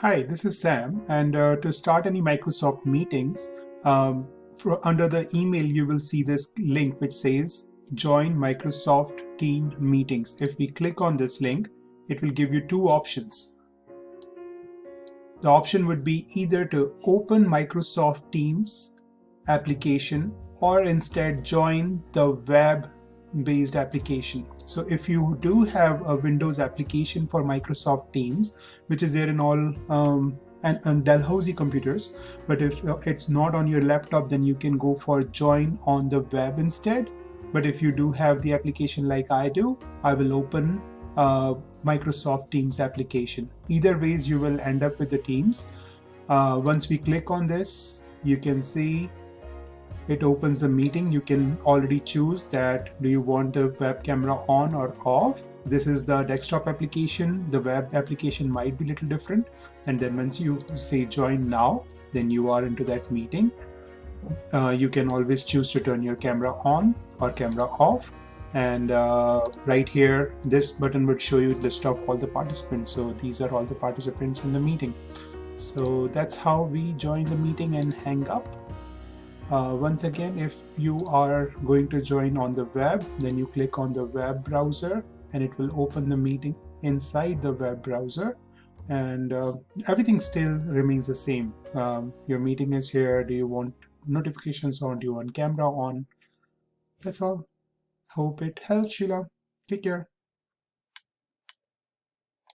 Hi, this is Sam, and to start any Microsoft meetings, under the email you will see this link which says Join Microsoft Team Meetings. If we click on this link, it will give you two options. The option would be either to open Microsoft Teams application or instead join the web-based application. So if you do have a Windows application for Microsoft Teams, which is there in all and Dalhousie computers, but if it's not on your laptop, then you can go for join on the web instead. But if you do have the application like I do, I will open Microsoft Teams application. Either ways, you will end up with the Teams. Once we click on this, you can see it opens the meeting. You can already choose that do you want the web camera on or off. This is the desktop application. The web application might be a little different. And then once you say join now, then you are into that meeting. You can always choose to turn your camera on or camera off. And right here, this button would show you a list of all the participants. So these are all the participants in the meeting. So that's how we join the meeting and hang up. Once again, if you are going to join on the web, then you click on the web browser and it will open the meeting inside the web browser. And everything still remains the same. Your meeting is here. Do you want notifications on? Do you want camera on? That's all. Hope it helps, Sheila. Take care.